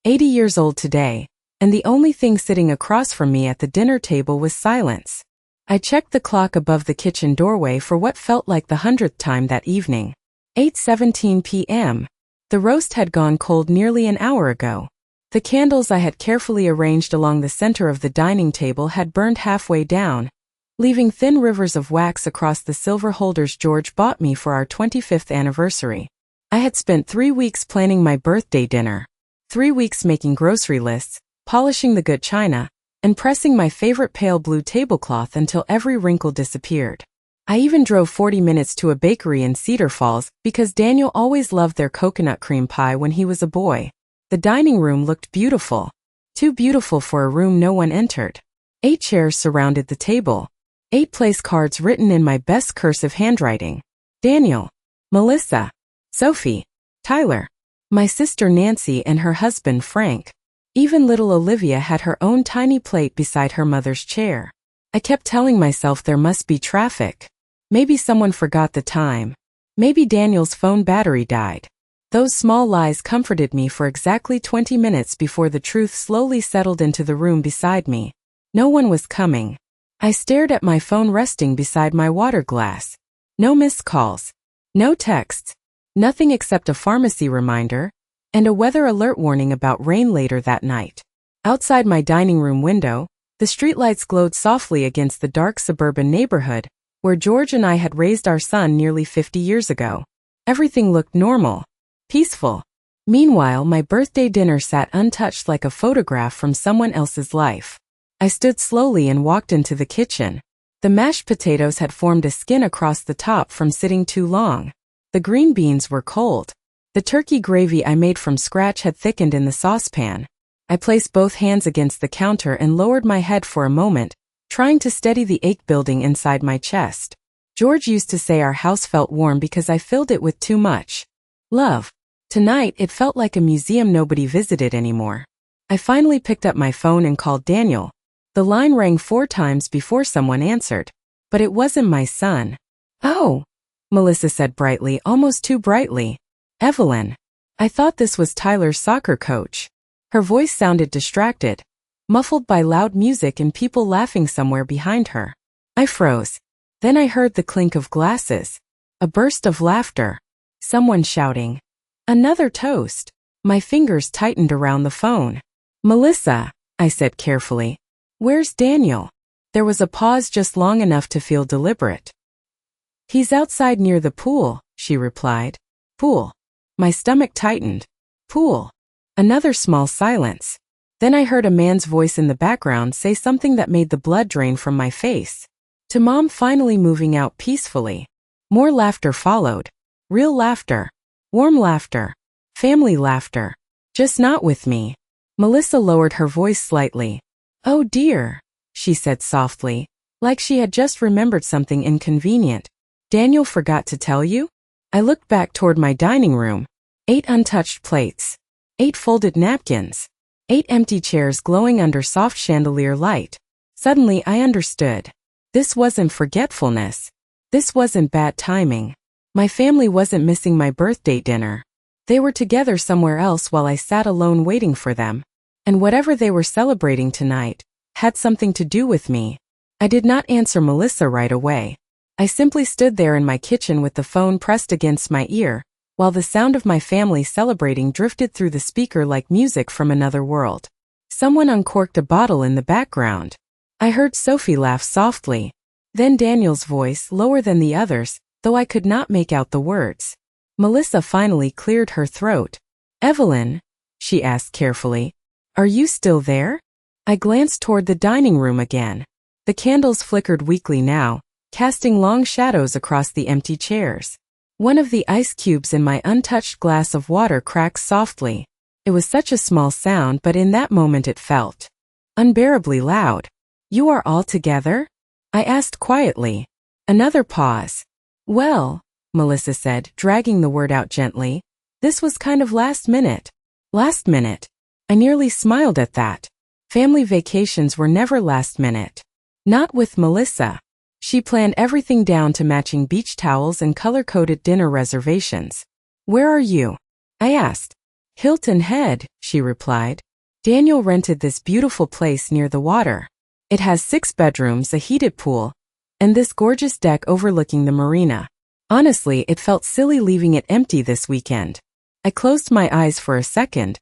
80 years old today, and the only thing sitting across from me at the dinner table was silence. I checked the clock above the kitchen doorway for what felt like the 100th time that evening. 8:17 p.m. The roast had gone cold nearly an hour ago. The candles I had carefully arranged along the center of the dining table had burned halfway down, leaving thin rivers of wax across the silver holders George bought me for our 25th anniversary. I had spent 3 weeks planning my birthday dinner, 3 weeks making grocery lists, polishing the good china, and pressing my favorite pale blue tablecloth until every wrinkle disappeared. I even drove 40 minutes to a bakery in Cedar Falls because Daniel always loved their coconut cream pie when he was a boy. The dining room looked beautiful. Too beautiful for a room no one entered. 8 chairs surrounded the table. 8 place cards written in my best cursive handwriting. Daniel, Melissa, Sophie, Tyler, my sister Nancy and her husband Frank. Even little Olivia had her own tiny plate beside her mother's chair. I kept telling myself there must be traffic. Maybe someone forgot the time. Maybe Daniel's phone battery died. Those small lies comforted me for exactly 20 minutes before the truth slowly settled into the room beside me. No one was coming. I stared at my phone resting beside my water glass. No missed calls. No texts. Nothing except a pharmacy reminder and a weather alert warning about rain later that night. Outside my dining room window, the streetlights glowed softly against the dark suburban neighborhood where George and I had raised our son nearly 50 years ago. Everything looked normal, peaceful. Meanwhile, my birthday dinner sat untouched like a photograph from someone else's life. I stood slowly and walked into the kitchen. The mashed potatoes had formed a skin across the top from sitting too long. The green beans were cold. The turkey gravy I made from scratch had thickened in the saucepan. I placed both hands against the counter and lowered my head for a moment, trying to steady the ache building inside my chest. George used to say our house felt warm because I filled it with too much love. Tonight, it felt like a museum nobody visited anymore. I finally picked up my phone and called Daniel. The line rang 4 times before someone answered. But it wasn't my son. "Oh," Melissa said brightly, almost too brightly. "Evelyn. I thought this was Tyler's soccer coach." Her voice sounded distracted, muffled by loud music and people laughing somewhere behind her. I froze. Then I heard the clink of glasses. A burst of laughter. Someone shouting, "Another toast." My fingers tightened around the phone. "Melissa," I said carefully. "Where's Daniel?" There was a pause just long enough to feel deliberate. "He's outside near the pool," she replied. "Pool." My stomach tightened. "Pool." Another small silence. Then I heard a man's voice in the background say something that made the blood drain from my face. To Mom finally moving out peacefully. More laughter followed. Real laughter. Warm laughter. Family laughter. Just not with me. Melissa lowered her voice slightly. "Oh dear," she said softly, like she had just remembered something inconvenient. "Daniel forgot to tell you?" I looked back toward my dining room. 8 untouched plates. 8 folded napkins. 8 empty chairs glowing under soft chandelier light. Suddenly I understood. This wasn't forgetfulness. This wasn't bad timing. My family wasn't missing my birthday dinner. They were together somewhere else while I sat alone waiting for them. And whatever they were celebrating tonight had something to do with me. I did not answer Melissa right away. I simply stood there in my kitchen with the phone pressed against my ear, while the sound of my family celebrating drifted through the speaker like music from another world. Someone uncorked a bottle in the background. I heard Sophie laugh softly. Then Daniel's voice, lower than the others, though I could not make out the words. Melissa finally cleared her throat. "Evelyn," she asked carefully, "are you still there?" I glanced toward the dining room again. The candles flickered weakly now, casting long shadows across the empty chairs. One of the ice cubes in my untouched glass of water cracked softly. It was such a small sound, but in that moment it felt unbearably loud. "You are all together?" I asked quietly. Another pause. "Well," Melissa said, dragging the word out gently, "this was kind of last minute." Last minute. I nearly smiled at that. Family vacations were never last minute. Not with Melissa. She planned everything down to matching beach towels and color-coded dinner reservations. "Where are you?" I asked. Hilton Head, she replied. Daniel rented this beautiful place near the water. It has 6 bedrooms, a heated pool, and this gorgeous deck overlooking the marina. Honestly, it felt silly leaving it empty this weekend. I closed my eyes for a second.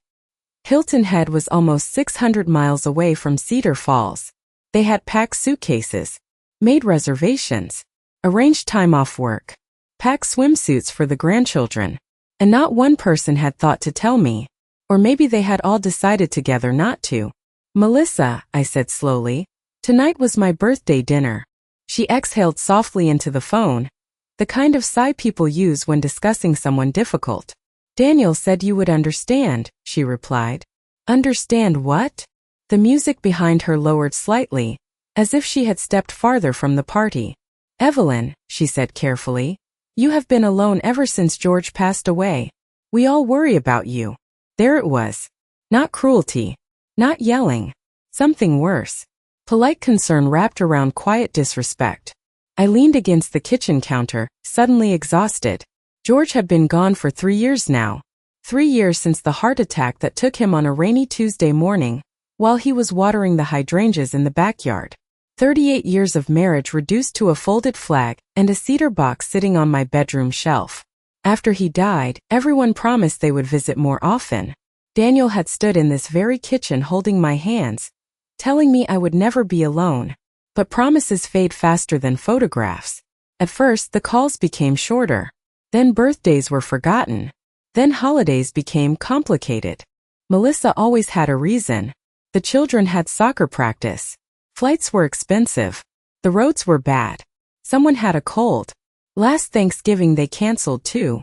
Hilton Head was almost 600 miles away from Cedar Falls. They had packed suitcases, made reservations, arranged time off work, packed swimsuits for the grandchildren, and not one person had thought to tell me. Or maybe they had all decided together not to. Melissa, I said slowly, tonight was my birthday dinner. She exhaled softly into the phone, the kind of sigh people use when discussing someone difficult. Daniel said you would understand, she replied. Understand what? The music behind her lowered slightly, as if she had stepped farther from the party. Evelyn, she said carefully, you have been alone ever since George passed away. We all worry about you. There it was. Not cruelty. Not yelling. Something worse. Polite concern wrapped around quiet disrespect. I leaned against the kitchen counter, suddenly exhausted. George had been gone for 3 years now. 3 years since the heart attack that took him on a rainy Tuesday morning, while he was watering the hydrangeas in the backyard. 38 years of marriage reduced to a folded flag and a cedar box sitting on my bedroom shelf. After he died, everyone promised they would visit more often. Daniel had stood in this very kitchen holding my hands, telling me I would never be alone. But promises fade faster than photographs. At first, the calls became shorter. Then birthdays were forgotten. Then holidays became complicated. Melissa always had a reason. The children had soccer practice. Flights were expensive. The roads were bad. Someone had a cold. Last Thanksgiving they canceled too.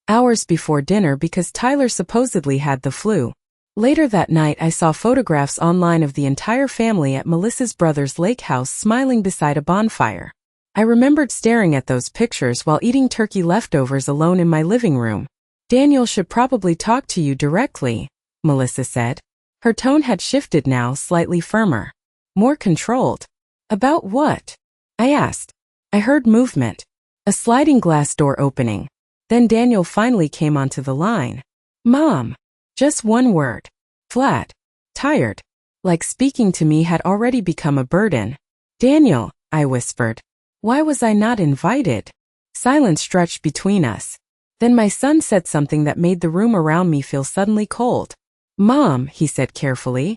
Hours before dinner because Tyler supposedly had the flu. Later that night I saw photographs online of the entire family at Melissa's brother's lake house smiling beside a bonfire. I remembered staring at those pictures while eating turkey leftovers alone in my living room. Daniel should probably talk to you directly, Melissa said. Her tone had shifted now, slightly firmer. More controlled. About what? I asked. I heard movement. A sliding glass door opening. Then Daniel finally came onto the line. Mom. Just one word. Flat. Tired. Like speaking to me had already become a burden. Daniel, I whispered. Why was I not invited? Silence stretched between us. Then my son said something that made the room around me feel suddenly cold. Mom, he said carefully.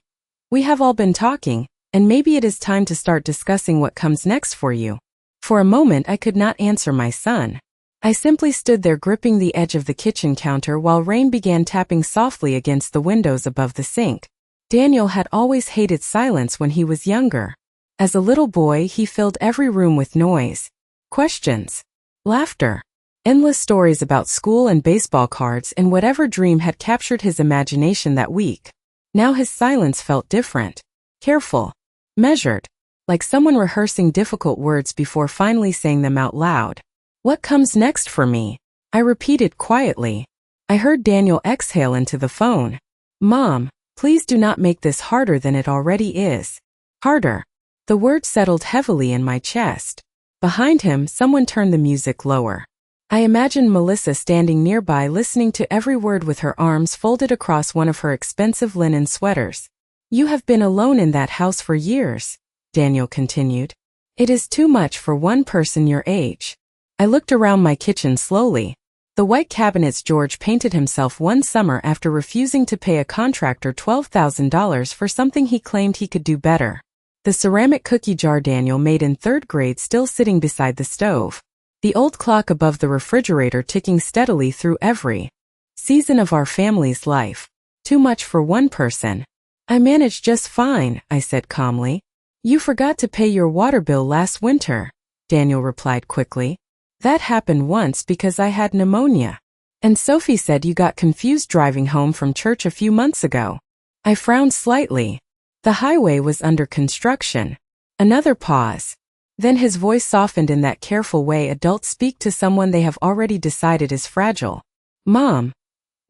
We have all been talking, and maybe it is time to start discussing what comes next for you. For a moment I could not answer my son. I simply stood there gripping the edge of the kitchen counter while rain began tapping softly against the windows above the sink. Daniel had always hated silence when he was younger. As a little boy, he filled every room with noise, questions, laughter, endless stories about school and baseball cards and whatever dream had captured his imagination that week. Now his silence felt different, careful, measured, like someone rehearsing difficult words before finally saying them out loud. What comes next for me? I repeated quietly. I heard Daniel exhale into the phone. Mom, please do not make this harder than it already is. Harder. The word settled heavily in my chest. Behind him, someone turned the music lower. I imagined Melissa standing nearby listening to every word with her arms folded across one of her expensive linen sweaters. You have been alone in that house for years, Daniel continued. It is too much for one person your age. I looked around my kitchen slowly. The white cabinets George painted himself one summer after refusing to pay a contractor $12,000 for something he claimed he could do better. The ceramic cookie jar Daniel made in 3rd grade still sitting beside the stove. The old clock above the refrigerator ticking steadily through every season of our family's life. Too much for one person. I managed just fine, I said calmly. You forgot to pay your water bill last winter, Daniel replied quickly. That happened once because I had pneumonia. And Sophie said you got confused driving home from church a few months ago. I frowned slightly. The highway was under construction. Another pause. Then his voice softened in that careful way adults speak to someone they have already decided is fragile. Mom,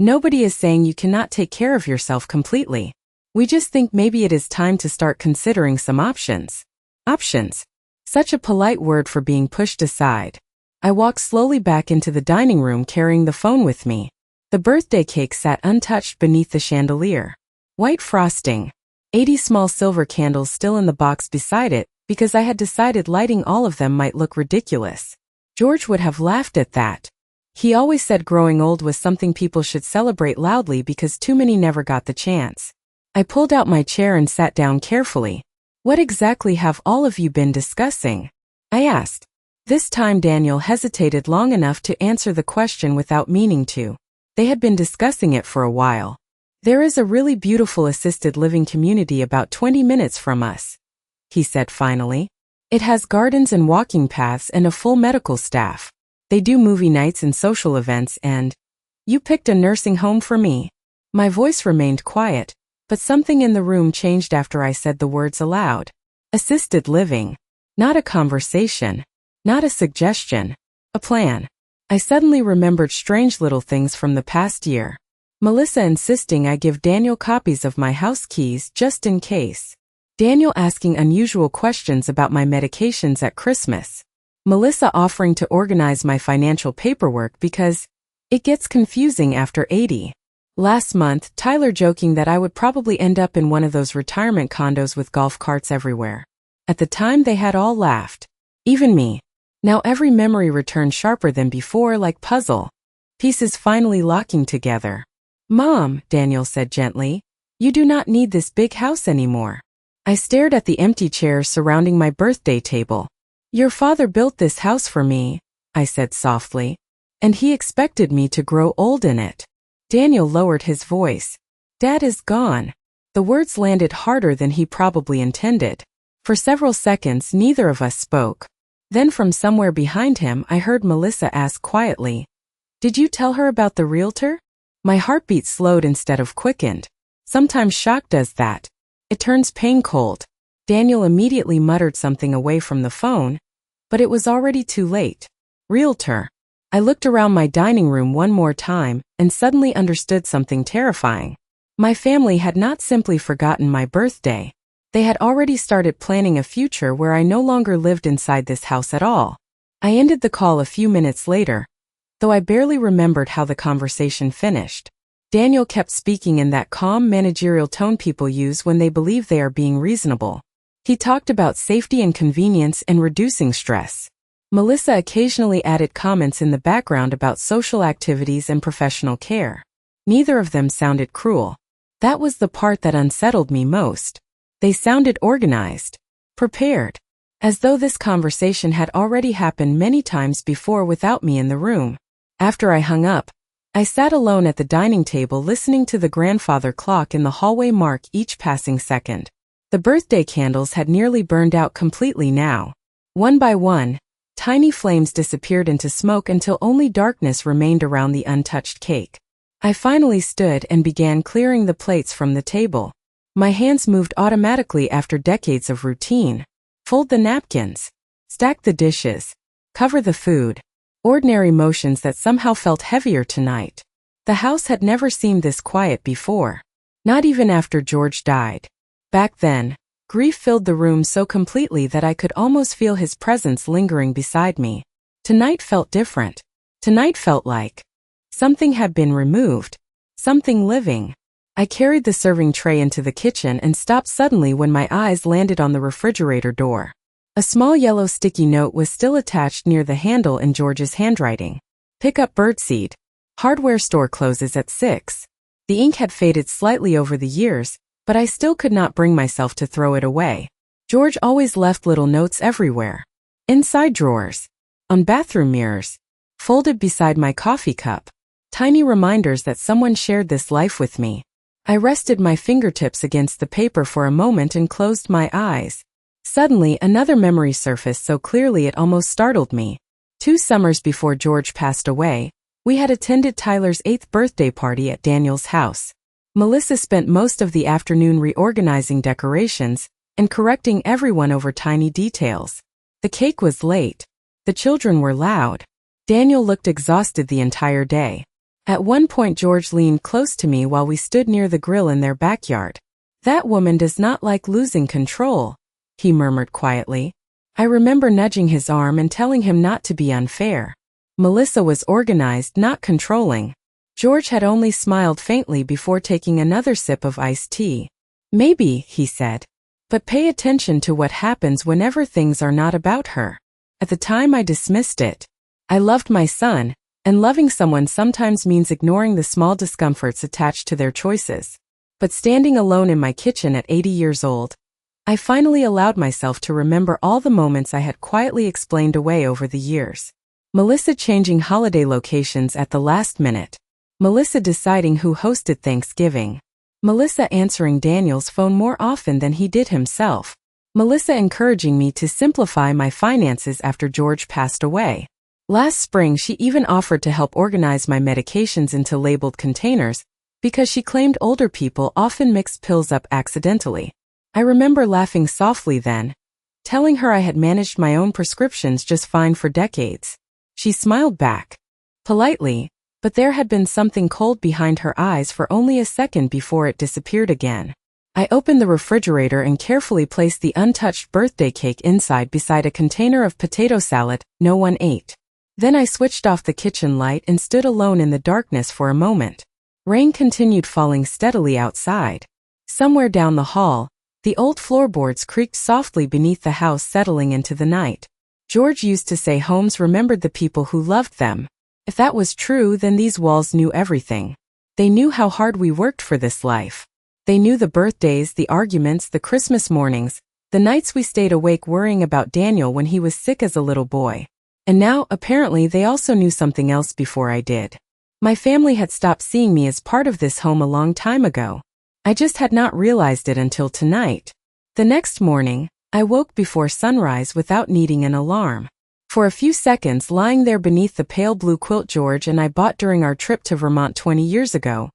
nobody is saying you cannot take care of yourself completely. We just think maybe it is time to start considering some options. Options. Such a polite word for being pushed aside. I walked slowly back into the dining room carrying the phone with me. The birthday cake sat untouched beneath the chandelier. White frosting. 80 small silver candles still in the box beside it, because I had decided lighting all of them might look ridiculous. George would have laughed at that. He always said growing old was something people should celebrate loudly because too many never got the chance. I pulled out my chair and sat down carefully. What exactly have all of you been discussing? I asked. This time Daniel hesitated long enough to answer the question without meaning to. They had been discussing it for a while. There is a really beautiful assisted living community about 20 minutes from us, he said finally. It has gardens and walking paths and a full medical staff. They do movie nights and social events and… You picked a nursing home for me. My voice remained quiet, but something in the room changed after I said the words aloud. Assisted living. Not a conversation. Not a suggestion. A plan. I suddenly remembered strange little things from the past year. Melissa insisting I give Daniel copies of my house keys just in case. Daniel asking unusual questions about my medications at Christmas. Melissa offering to organize my financial paperwork because it gets confusing after 80. Last month, Tyler joking that I would probably end up in one of those retirement condos with golf carts everywhere. At the time they had all laughed. Even me. Now every memory returned sharper than before, like puzzle pieces finally locking together. Mom, Daniel said gently, you do not need this big house anymore. I stared at the empty chairs surrounding my birthday table. Your father built this house for me, I said softly, and he expected me to grow old in it. Daniel lowered his voice. Dad is gone. The words landed harder than he probably intended. For several seconds neither of us spoke. Then from somewhere behind him I heard Melissa ask quietly, Did you tell her about the realtor? My heartbeat slowed instead of quickened. Sometimes shock does that. It turns pain cold. Daniel immediately muttered something away from the phone, but it was already too late. Realtor. I looked around my dining room one more time and suddenly understood something terrifying. My family had not simply forgotten my birthday. They had already started planning a future where I no longer lived inside this house at all. I ended the call a few minutes later, though I barely remembered how the conversation finished. Daniel kept speaking in that calm managerial tone people use when they believe they are being reasonable. He talked about safety and convenience and reducing stress. Melissa occasionally added comments in the background about social activities and professional care. Neither of them sounded cruel. That was the part that unsettled me most. They sounded organized, prepared, as though this conversation had already happened many times before without me in the room. After I hung up, I sat alone at the dining table listening to the grandfather clock in the hallway mark each passing second. The birthday candles had nearly burned out completely now. One by one, tiny flames disappeared into smoke until only darkness remained around the untouched cake. I finally stood and began clearing the plates from the table. My hands moved automatically after decades of routine. Fold the napkins. Stack the dishes. Cover the food. Ordinary motions that somehow felt heavier tonight. The house had never seemed this quiet before. Not even after George died. Back then, grief filled the room so completely that I could almost feel his presence lingering beside me. Tonight felt different. Tonight felt like something had been removed. Something living. I carried the serving tray into the kitchen and stopped suddenly when my eyes landed on the refrigerator door. A small yellow sticky note was still attached near the handle in George's handwriting. Pick up birdseed. Hardware store closes at 6. The ink had faded slightly over the years, but I still could not bring myself to throw it away. George always left little notes everywhere. Inside drawers. On bathroom mirrors. Folded beside my coffee cup. Tiny reminders that someone shared this life with me. I rested my fingertips against the paper for a moment and closed my eyes. Suddenly, another memory surfaced so clearly it almost startled me. 2 summers before George passed away, we had attended Tyler's 8th birthday party at Daniel's house. Melissa spent most of the afternoon reorganizing decorations and correcting everyone over tiny details. The cake was late. The children were loud. Daniel looked exhausted the entire day. At one point George leaned close to me while we stood near the grill in their backyard. That woman does not like losing control, he murmured quietly. I remember nudging his arm and telling him not to be unfair. Melissa was organized, not controlling. George had only smiled faintly before taking another sip of iced tea. Maybe, he said. But pay attention to what happens whenever things are not about her. At the time I dismissed it. I loved my son, and loving someone sometimes means ignoring the small discomforts attached to their choices. But standing alone in my kitchen at 80 years old, I finally allowed myself to remember all the moments I had quietly explained away over the years. Melissa changing holiday locations at the last minute. Melissa deciding who hosted Thanksgiving. Melissa answering Daniel's phone more often than he did himself. Melissa encouraging me to simplify my finances after George passed away. Last spring she even offered to help organize my medications into labeled containers because she claimed older people often mixed pills up accidentally. I remember laughing softly then, telling her I had managed my own prescriptions just fine for decades. She smiled back, politely, but there had been something cold behind her eyes for only a second before it disappeared again. I opened the refrigerator and carefully placed the untouched birthday cake inside beside a container of potato salad no one ate. Then I switched off the kitchen light and stood alone in the darkness for a moment. Rain continued falling steadily outside. Somewhere down the hall, the old floorboards creaked softly beneath the house settling into the night. George used to say homes remembered the people who loved them. If that was true, then these walls knew everything. They knew how hard we worked for this life. They knew the birthdays, the arguments, the Christmas mornings, the nights we stayed awake worrying about Daniel when he was sick as a little boy. And now, apparently, they also knew something else before I did. My family had stopped seeing me as part of this home a long time ago. I just had not realized it until tonight. The next morning, I woke before sunrise without needing an alarm. For a few seconds, lying there beneath the pale blue quilt George and I bought during our trip to Vermont 20 years ago,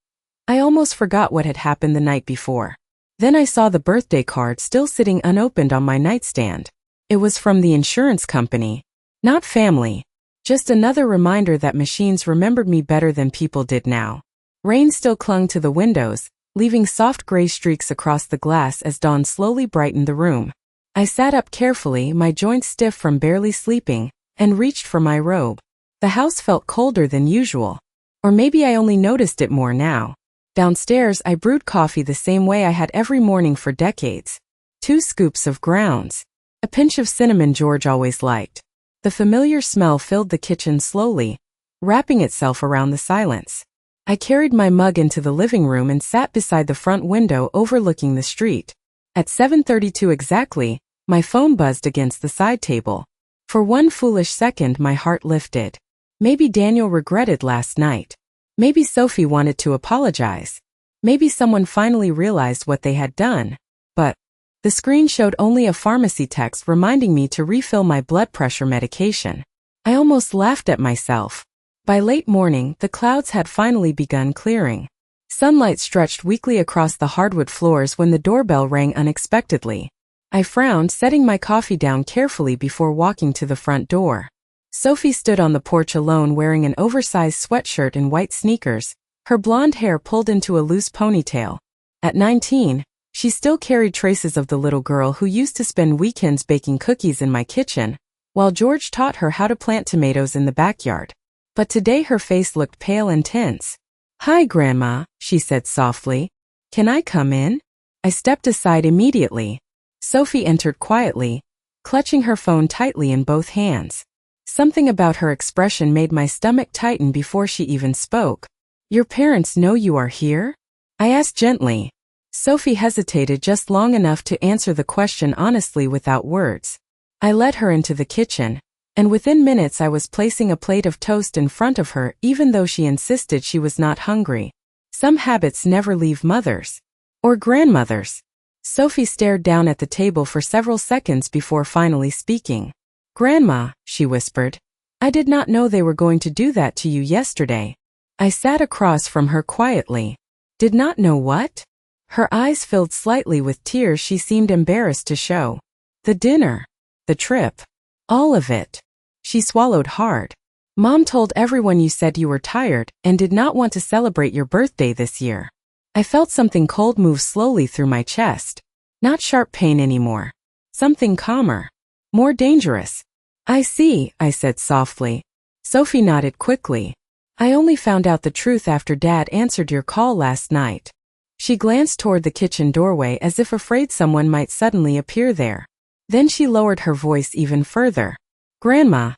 I almost forgot what had happened the night before. Then I saw the birthday card still sitting unopened on my nightstand. It was from the insurance company. Not family. Just another reminder that machines remembered me better than people did now. Rain still clung to the windows, leaving soft gray streaks across the glass as dawn slowly brightened the room. I sat up carefully, my joints stiff from barely sleeping, and reached for my robe. The house felt colder than usual. Or maybe I only noticed it more now. Downstairs, I brewed coffee the same way I had every morning for decades. 2 scoops of grounds. A pinch of cinnamon George always liked. The familiar smell filled the kitchen slowly, wrapping itself around the silence. I carried my mug into the living room and sat beside the front window overlooking the street. At 7:32 exactly, my phone buzzed against the side table. For one foolish second my heart lifted. Maybe Daniel regretted last night. Maybe Sophie wanted to apologize. Maybe someone finally realized what they had done. But the screen showed only a pharmacy text reminding me to refill my blood pressure medication. I almost laughed at myself. By late morning, the clouds had finally begun clearing. Sunlight stretched weakly across the hardwood floors when the doorbell rang unexpectedly. I frowned, setting my coffee down carefully before walking to the front door. Sophie stood on the porch alone wearing an oversized sweatshirt and white sneakers, her blonde hair pulled into a loose ponytail. At 19, she still carried traces of the little girl who used to spend weekends baking cookies in my kitchen, while George taught her how to plant tomatoes in the backyard. But today her face looked pale and tense. "Hi, Grandma," she said softly. "Can I come in?" I stepped aside immediately. Sophie entered quietly, clutching her phone tightly in both hands. Something about her expression made my stomach tighten before she even spoke. "Your parents know you are here?" I asked gently. Sophie hesitated just long enough to answer the question honestly without words. I led her into the kitchen, and within minutes I was placing a plate of toast in front of her even though she insisted she was not hungry. Some habits never leave mothers. Or grandmothers. Sophie stared down at the table for several seconds before finally speaking. "Grandma," she whispered, "I did not know they were going to do that to you yesterday." I sat across from her quietly. "Did not know what?" Her eyes filled slightly with tears she seemed embarrassed to show. "The dinner. The trip. All of it." She swallowed hard. "Mom told everyone you said you were tired and did not want to celebrate your birthday this year." I felt something cold move slowly through my chest. Not sharp pain anymore. Something calmer. More dangerous. "I see," I said softly. Sophie nodded quickly. I only found out the truth after Dad answered your call last night. She glanced toward the kitchen doorway as if afraid someone might suddenly appear there. Then she lowered her voice even further. Grandma,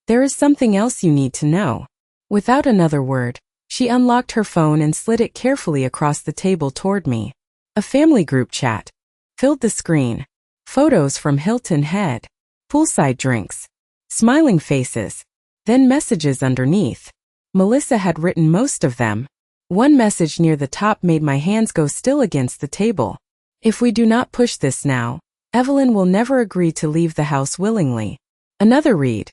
there is something else you need to know. Without another word, she unlocked her phone and slid it carefully across the table toward me. A family group chat filled the screen. Photos from Hilton Head, poolside drinks, smiling faces, then messages underneath. Melissa had written most of them. One message near the top made my hands go still against the table. If we do not push this now, Evelyn will never agree to leave the house willingly. Another read.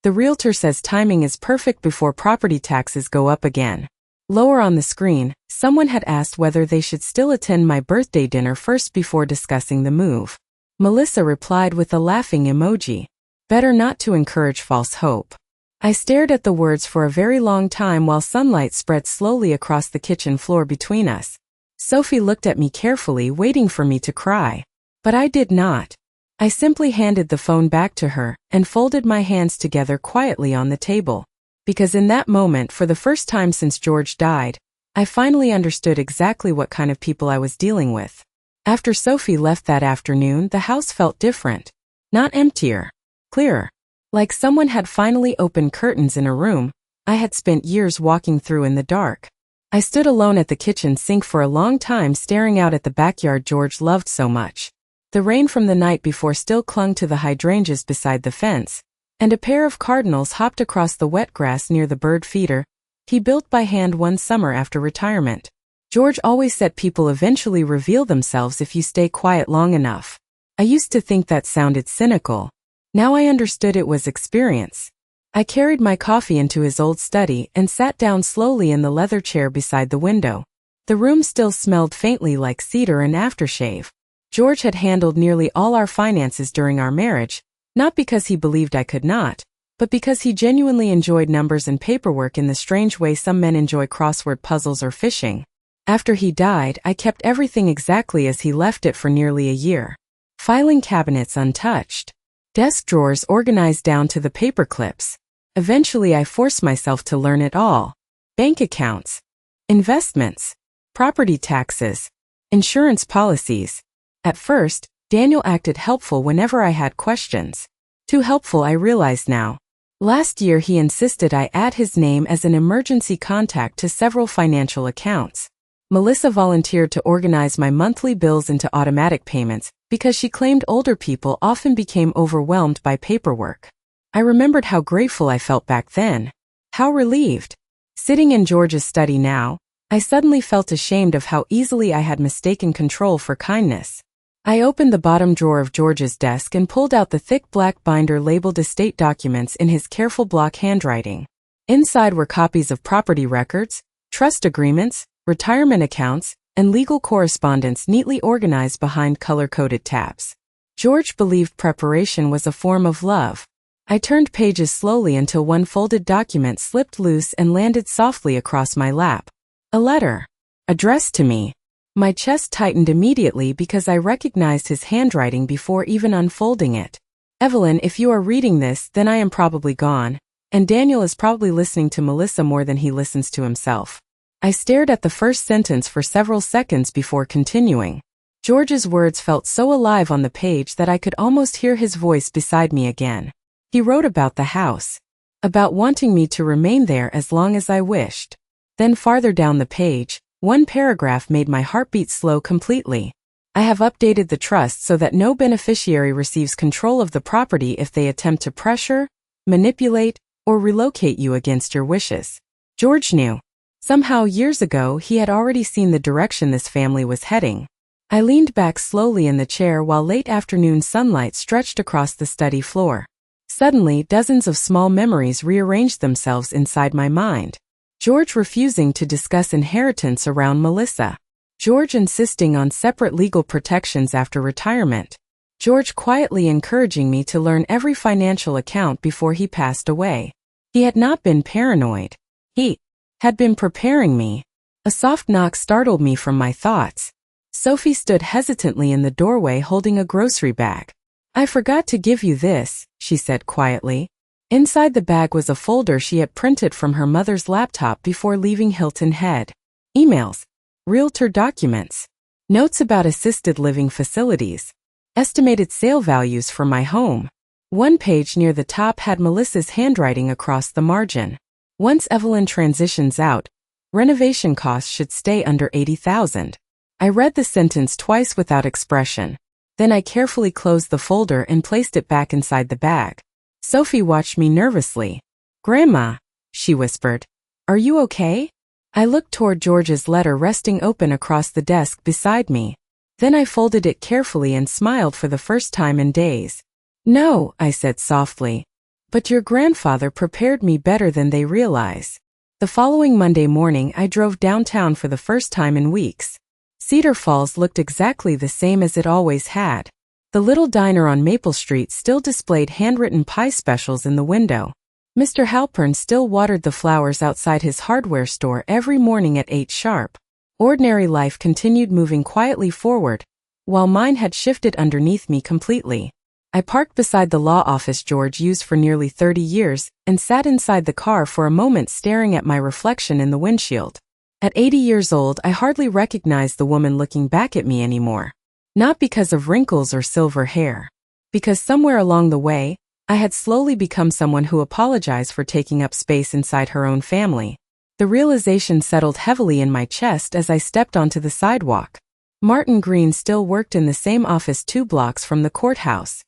The realtor says timing is perfect before property taxes go up again. Lower on the screen, someone had asked whether they should still attend my birthday dinner first before discussing the move. Melissa replied with a laughing emoji. Better not to encourage false hope. I stared at the words for a very long time while sunlight spread slowly across the kitchen floor between us. Sophie looked at me carefully, waiting for me to cry. But I did not. I simply handed the phone back to her and folded my hands together quietly on the table. Because in that moment, for the first time since George died, I finally understood exactly what kind of people I was dealing with. After Sophie left that afternoon, the house felt different. Not emptier. Clearer. Like someone had finally opened curtains in a room I had spent years walking through in the dark. I stood alone at the kitchen sink for a long time, staring out at the backyard George loved so much. The rain from the night before still clung to the hydrangeas beside the fence, and a pair of cardinals hopped across the wet grass near the bird feeder he built by hand one summer after retirement. George always said people eventually reveal themselves if you stay quiet long enough. I used to think that sounded cynical. Now I understood it was experience. I carried my coffee into his old study and sat down slowly in the leather chair beside the window. The room still smelled faintly like cedar and aftershave. George had handled nearly all our finances during our marriage, not because he believed I could not, but because he genuinely enjoyed numbers and paperwork in the strange way some men enjoy crossword puzzles or fishing. After he died, I kept everything exactly as he left it for nearly a year. Filing cabinets untouched. Desk drawers organized down to the paper clips. Eventually I forced myself to learn it all. Bank accounts, investments, property taxes, insurance policies. At first, Daniel acted helpful whenever I had questions. Too helpful, I realize now. Last year he insisted I add his name as an emergency contact to several financial accounts. Melissa volunteered to organize my monthly bills into automatic payments because she claimed older people often became overwhelmed by paperwork. I remembered how grateful I felt back then. How relieved. Sitting in George's study now, I suddenly felt ashamed of how easily I had mistaken control for kindness. I opened the bottom drawer of George's desk and pulled out the thick black binder labeled estate documents in his careful block handwriting. Inside were copies of property records, trust agreements, retirement accounts, and legal correspondence neatly organized behind color-coded tabs. George believed preparation was a form of love. I turned pages slowly until one folded document slipped loose and landed softly across my lap. A letter. Addressed to me. My chest tightened immediately because I recognized his handwriting before even unfolding it. Evelyn, if you are reading this, then I am probably gone, and Daniel is probably listening to Melissa more than he listens to himself. I stared at the first sentence for several seconds before continuing. George's words felt so alive on the page that I could almost hear his voice beside me again. He wrote about the house. About wanting me to remain there as long as I wished. Then farther down the page, one paragraph made my heartbeat slow completely. I have updated the trust so that no beneficiary receives control of the property if they attempt to pressure, manipulate, or relocate you against your wishes. George knew. Somehow, years ago, he had already seen the direction this family was heading. I leaned back slowly in the chair while late afternoon sunlight stretched across the study floor. Suddenly, dozens of small memories rearranged themselves inside my mind. George refusing to discuss inheritance around Melissa. George insisting on separate legal protections after retirement. George quietly encouraging me to learn every financial account before he passed away. He had not been paranoid. He had been preparing me. A soft knock startled me from my thoughts. Sophie stood hesitantly in the doorway holding a grocery bag. I forgot to give you this, she said quietly. Inside the bag was a folder she had printed from her mother's laptop before leaving Hilton Head. Emails, realtor documents, notes about assisted living facilities, estimated sale values for my home. One page near the top had Melissa's handwriting across the margin. Once Evelyn transitions out, renovation costs should stay under $80,000. I read the sentence twice without expression. Then I carefully closed the folder and placed it back inside the bag. Sophie watched me nervously. "Grandma," she whispered, "are you okay?" I looked toward George's letter resting open across the desk beside me. Then I folded it carefully and smiled for the first time in days. "No," I said softly, "but your grandfather prepared me better than they realize." The following Monday morning I drove downtown for the first time in weeks. Cedar Falls looked exactly the same as it always had. The little diner on Maple Street still displayed handwritten pie specials in the window. Mr. Halpern still watered the flowers outside his hardware store every morning at 8 sharp. Ordinary life continued moving quietly forward, while mine had shifted underneath me completely. I parked beside the law office George used for nearly 30 years and sat inside the car for a moment staring at my reflection in the windshield. At 80 years old, I hardly recognized the woman looking back at me anymore. Not because of wrinkles or silver hair. Because somewhere along the way, I had slowly become someone who apologized for taking up space inside her own family. The realization settled heavily in my chest as I stepped onto the sidewalk. Martin Green still worked in the same office 2 blocks from the courthouse.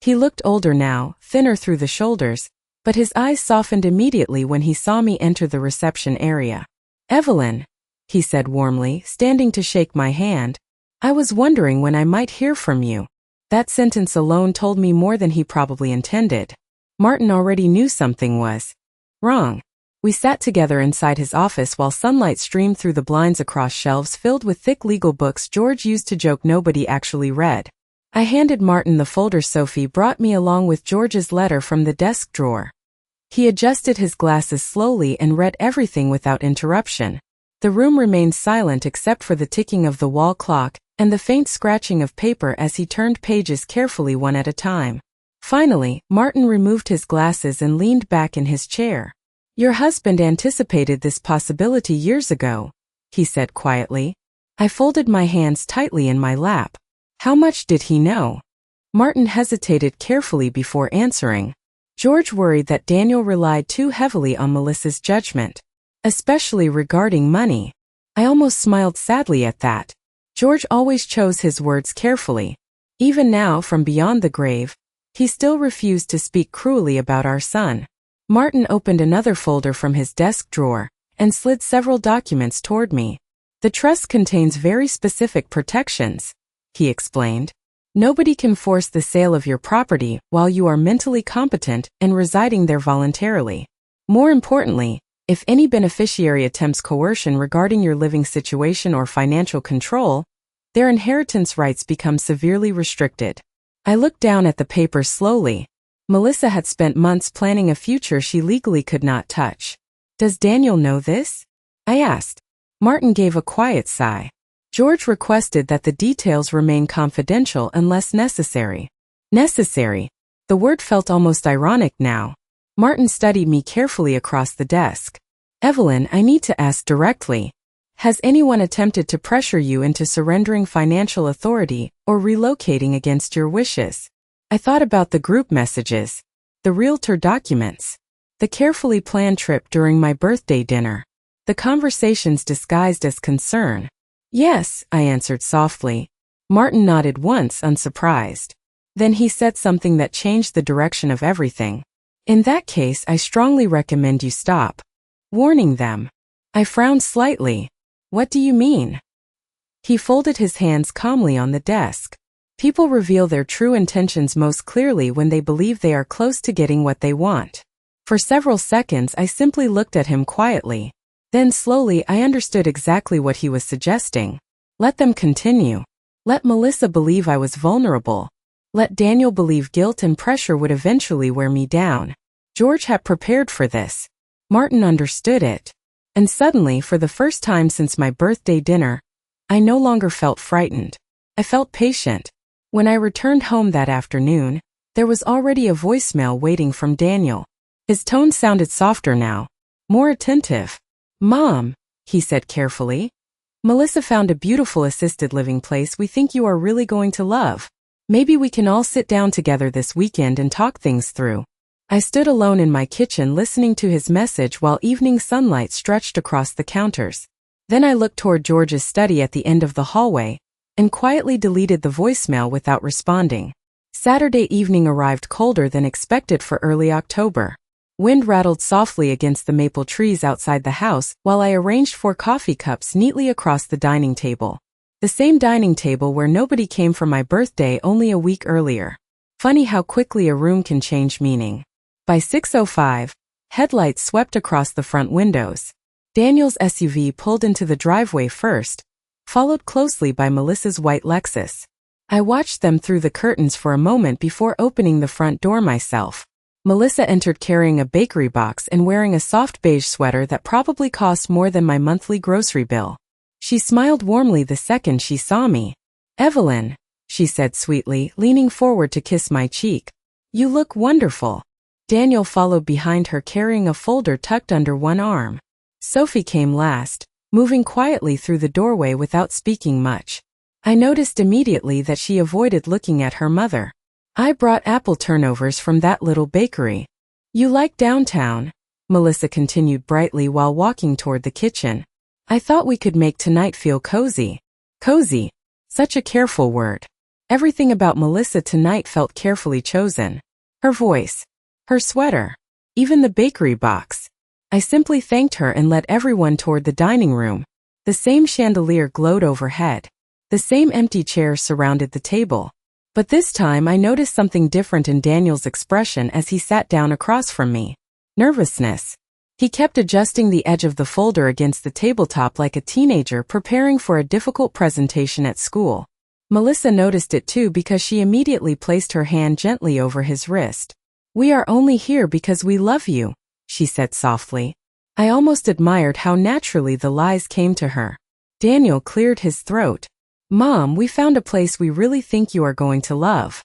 He looked older now, thinner through the shoulders, but his eyes softened immediately when he saw me enter the reception area. "Evelyn," he said warmly, standing to shake my hand, "I was wondering when I might hear from you." That sentence alone told me more than he probably intended. Martin already knew something was wrong. We sat together inside his office while sunlight streamed through the blinds across shelves filled with thick legal books George used to joke nobody actually read. I handed Martin the folder Sophie brought me along with George's letter from the desk drawer. He adjusted his glasses slowly and read everything without interruption. The room remained silent except for the ticking of the wall clock and the faint scratching of paper as he turned pages carefully one at a time. Finally, Martin removed his glasses and leaned back in his chair. "Your husband anticipated this possibility years ago," he said quietly. I folded my hands tightly in my lap. How much did he know? Martin hesitated carefully before answering. George worried that Daniel relied too heavily on Melissa's judgment, especially regarding money. I almost smiled sadly at that. George always chose his words carefully. Even now, from beyond the grave, he still refused to speak cruelly about our son. Martin opened another folder from his desk drawer and slid several documents toward me. "The trust contains very specific protections," he explained. "Nobody can force the sale of your property while you are mentally competent and residing there voluntarily. More importantly, if any beneficiary attempts coercion regarding your living situation or financial control, their inheritance rights become severely restricted." I looked down at the papers slowly. Melissa had spent months planning a future she legally could not touch. "Does Daniel know this?" I asked. Martin gave a quiet sigh. George requested that the details remain confidential unless necessary. Necessary. The word felt almost ironic now. Martin studied me carefully across the desk. "Evelyn, I need to ask directly. Has anyone attempted to pressure you into surrendering financial authority or relocating against your wishes?" I thought about the group messages, the realtor documents, the carefully planned trip during my birthday dinner, the conversations disguised as concern. "Yes," I answered softly. Martin nodded once, unsurprised. Then he said something that changed the direction of everything. "In that case, I strongly recommend you stop warning them." I frowned slightly. "What do you mean?" He folded his hands calmly on the desk. "People reveal their true intentions most clearly when they believe they are close to getting what they want." For several seconds, I simply looked at him quietly. Then slowly I understood exactly what he was suggesting. Let them continue. Let Melissa believe I was vulnerable. Let Daniel believe guilt and pressure would eventually wear me down. George had prepared for this. Martin understood it. And suddenly, for the first time since my birthday dinner, I no longer felt frightened. I felt patient. When I returned home that afternoon, There was already a voicemail waiting from Daniel. His tone sounded softer now, more attentive. "Mom," he said carefully. "Melissa found a beautiful assisted living place we think you are really going to love. Maybe we can all sit down together this weekend and talk things through." I stood alone in my kitchen listening to his message while evening sunlight stretched across the counters. Then I looked toward George's study at the end of the hallway and quietly deleted the voicemail without responding. Saturday evening arrived colder than expected for early October. Wind rattled softly against the maple trees outside the house while I arranged 4 coffee cups neatly across the dining table. The same dining table where nobody came for my birthday only a week earlier. Funny how quickly a room can change meaning. By 6:05, headlights swept across the front windows. Daniel's SUV pulled into the driveway first, followed closely by Melissa's white Lexus. I watched them through the curtains for a moment before opening the front door myself. Melissa entered carrying a bakery box and wearing a soft beige sweater that probably cost more than my monthly grocery bill. She smiled warmly the second she saw me. "Evelyn," she said sweetly, leaning forward to kiss my cheek. "You look wonderful." Daniel followed behind her carrying a folder tucked under one arm. Sophie came last, moving quietly through the doorway without speaking much. I noticed immediately that she avoided looking at her mother. "I brought apple turnovers from that little bakery. You like downtown?" Melissa continued brightly while walking toward the kitchen. "I thought we could make tonight feel cozy." Cozy. Such a careful word. Everything about Melissa tonight felt carefully chosen. Her voice. Her sweater. Even the bakery box. I simply thanked her and led everyone toward the dining room. The same chandelier glowed overhead. The same empty chairs surrounded the table. But this time I noticed something different in Daniel's expression as he sat down across from me. Nervousness. He kept adjusting the edge of the folder against the tabletop like a teenager preparing for a difficult presentation at school. Melissa noticed it too because she immediately placed her hand gently over his wrist. "We are only here because we love you," she said softly. I almost admired how naturally the lies came to her. Daniel cleared his throat. "Mom, we found a place we really think you are going to love."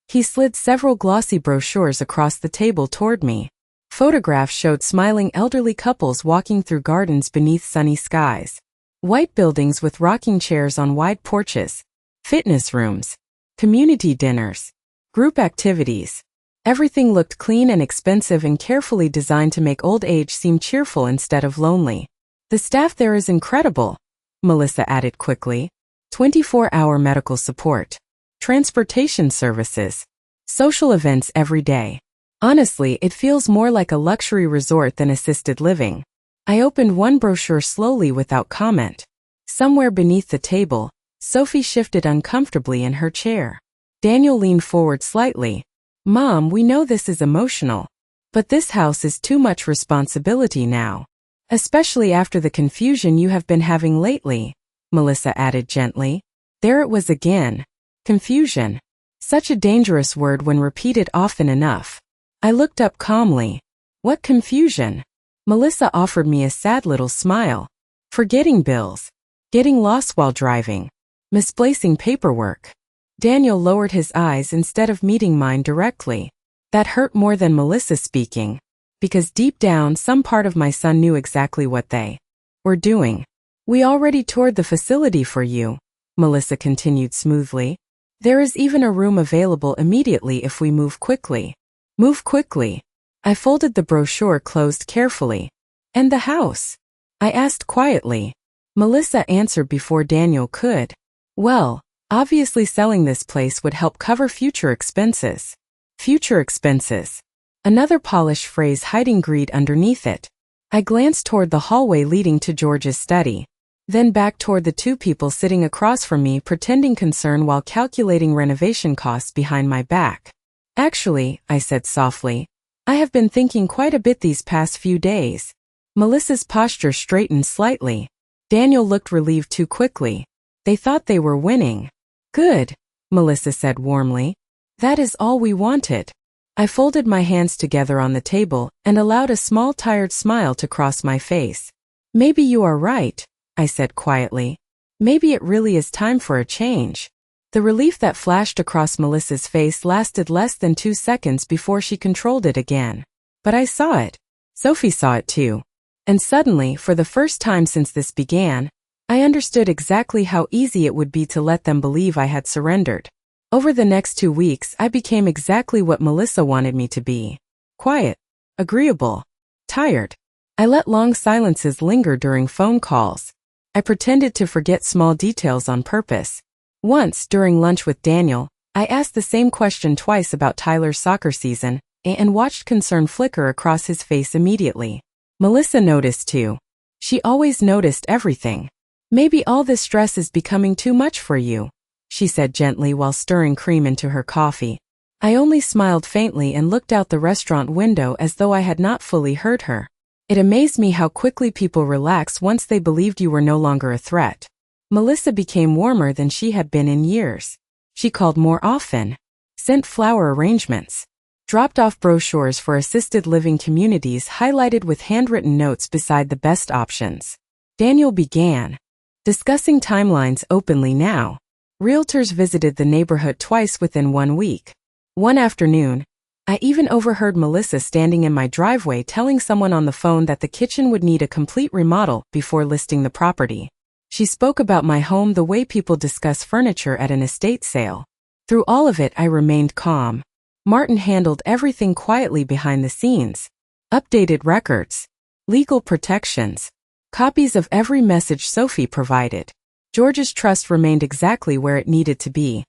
He slid several glossy brochures across the table toward me. Photographs showed smiling elderly couples walking through gardens beneath sunny skies. White buildings with rocking chairs on wide porches. Fitness rooms. Community dinners. Group activities. Everything looked clean and expensive and carefully designed to make old age seem cheerful instead of lonely. "The staff there is incredible," Melissa added quickly. 24-hour medical support. Transportation services. Social events every day. Honestly, it feels more like a luxury resort than assisted living. I opened one brochure slowly without comment. Somewhere beneath the table, Sophie shifted uncomfortably in her chair. Daniel leaned forward slightly. "Mom, we know this is emotional, but this house is too much responsibility now. Especially after the confusion you have been having lately," Melissa added gently. There it was again. Confusion. Such a dangerous word when repeated often enough. I looked up calmly. "What confusion?" Melissa offered me a sad little smile. "Forgetting bills. Getting lost while driving. Misplacing paperwork." Daniel lowered his eyes instead of meeting mine directly. That hurt more than Melissa speaking, because deep down some part of my son knew exactly what they were doing. "We already toured the facility for you," Melissa continued smoothly. "There is even a room available immediately if we move quickly." Move quickly. I folded the brochure closed carefully. "And the house?" I asked quietly. Melissa answered before Daniel could. "Well, obviously selling this place would help cover future expenses." Future expenses. Another polished phrase hiding greed underneath it. I glanced toward the hallway leading to George's study, then back toward the 2 people sitting across from me pretending concern while calculating renovation costs behind my back. "Actually," I said softly, "I have been thinking quite a bit these past few days." Melissa's posture straightened slightly. Daniel looked relieved too quickly. They thought they were winning. "Good," Melissa said warmly. "That is all we wanted." I folded my hands together on the table and allowed a small tired smile to cross my face. "Maybe you are right," I said quietly. "Maybe it really is time for a change." The relief that flashed across Melissa's face lasted less than 2 seconds before she controlled it again. But I saw it. Sophie saw it too. And suddenly, for the first time since this began, I understood exactly how easy it would be to let them believe I had surrendered. Over the next 2 weeks, I became exactly what Melissa wanted me to be. Quiet, agreeable, tired. I let long silences linger during phone calls. I pretended to forget small details on purpose. Once, during lunch with Daniel, I asked the same question twice about Tyler's soccer season, and watched concern flicker across his face immediately. Melissa noticed too. She always noticed everything. "Maybe all this stress is becoming too much for you," she said gently while stirring cream into her coffee. I only smiled faintly and looked out the restaurant window as though I had not fully heard her. It amazed me how quickly people relax once they believed you were no longer a threat. Melissa became warmer than she had been in years. She called more often, sent flower arrangements, dropped off brochures for assisted living communities highlighted with handwritten notes beside the best options. Daniel began discussing timelines openly now. Realtors visited the neighborhood twice within 1 week. One afternoon, I even overheard Melissa standing in my driveway telling someone on the phone that the kitchen would need a complete remodel before listing the property. She spoke about my home the way people discuss furniture at an estate sale. Through all of it, I remained calm. Martin handled everything quietly behind the scenes. Updated records, legal protections, copies of every message Sophie provided. George's trust remained exactly where it needed to be,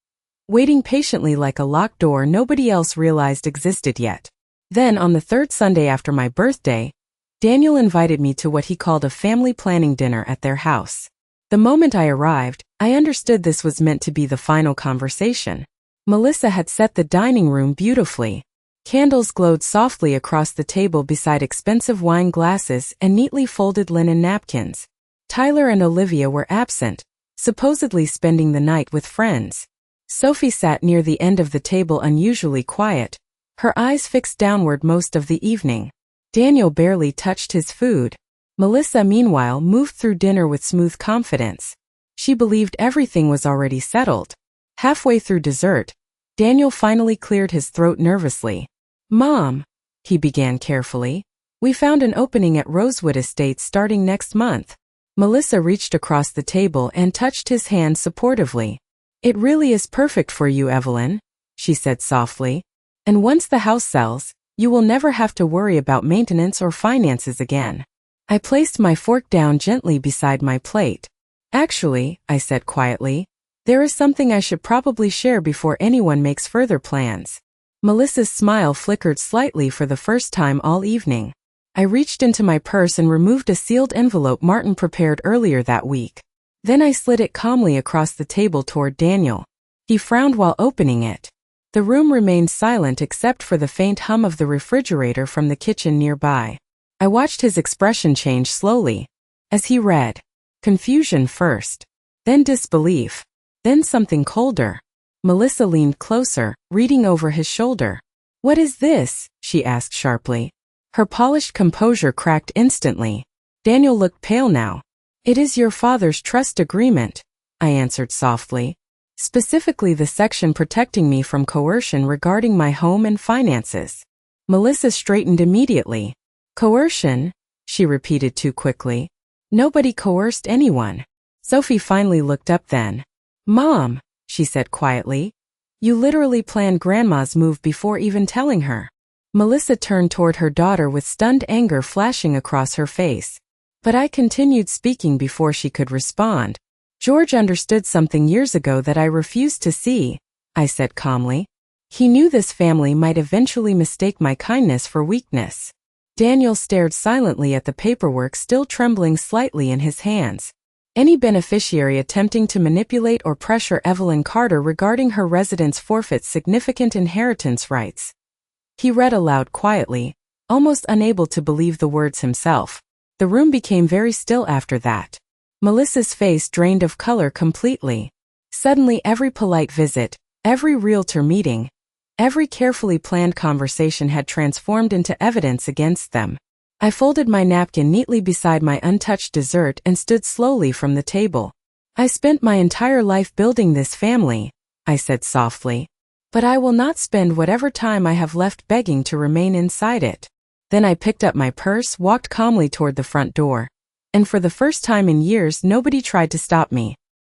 waiting patiently like a locked door nobody else realized existed yet. Then, on the 3rd Sunday after my birthday, Daniel invited me to what he called a family planning dinner at their house. The moment I arrived, I understood this was meant to be the final conversation. Melissa had set the dining room beautifully. Candles glowed softly across the table beside expensive wine glasses and neatly folded linen napkins. Tyler and Olivia were absent, supposedly spending the night with friends. Sophie sat near the end of the table unusually quiet, her eyes fixed downward most of the evening. Daniel barely touched his food. Melissa, meanwhile, moved through dinner with smooth confidence. She believed everything was already settled. Halfway through dessert, Daniel finally cleared his throat nervously. "Mom," he began carefully, "we found an opening at Rosewood Estates starting next month." Melissa reached across the table and touched his hand supportively. "It really is perfect for you, Evelyn," she said softly. "And once the house sells, you will never have to worry about maintenance or finances again." I placed my fork down gently beside my plate. "Actually," I said quietly, "there is something I should probably share before anyone makes further plans." Melissa's smile flickered slightly for the first time all evening. I reached into my purse and removed a sealed envelope Martin prepared earlier that week. Then I slid it calmly across the table toward Daniel. He frowned while opening it. The room remained silent except for the faint hum of the refrigerator from the kitchen nearby. I watched his expression change slowly as he read. Confusion first, then disbelief, then something colder. Melissa leaned closer, reading over his shoulder. "What is this?" she asked sharply. Her polished composure cracked instantly. Daniel looked pale now. "It is your father's trust agreement," I answered softly. "Specifically the section protecting me from coercion regarding my home and finances." Melissa straightened immediately. "Coercion?" she repeated too quickly. "Nobody coerced anyone." Sophie finally looked up then. "Mom," she said quietly, "you literally planned Grandma's move before even telling her." Melissa turned toward her daughter with stunned anger flashing across her face. But I continued speaking before she could respond. "George understood something years ago that I refused to see," I said calmly. "He knew this family might eventually mistake my kindness for weakness." Daniel stared silently at the paperwork still trembling slightly in his hands. Any beneficiary attempting to manipulate or pressure Evelyn Carter regarding her residence forfeits significant inheritance rights. He read aloud quietly, almost unable to believe the words himself. The room became very still after that. Melissa's face drained of color completely. Suddenly every polite visit, every realtor meeting, every carefully planned conversation had transformed into evidence against them. I folded my napkin neatly beside my untouched dessert and stood slowly from the table. "I spent my entire life building this family," I said softly. But I will not spend whatever time I have left begging to remain inside it. Then I picked up my purse, walked calmly toward the front door. And for the first time in years, nobody tried to stop me.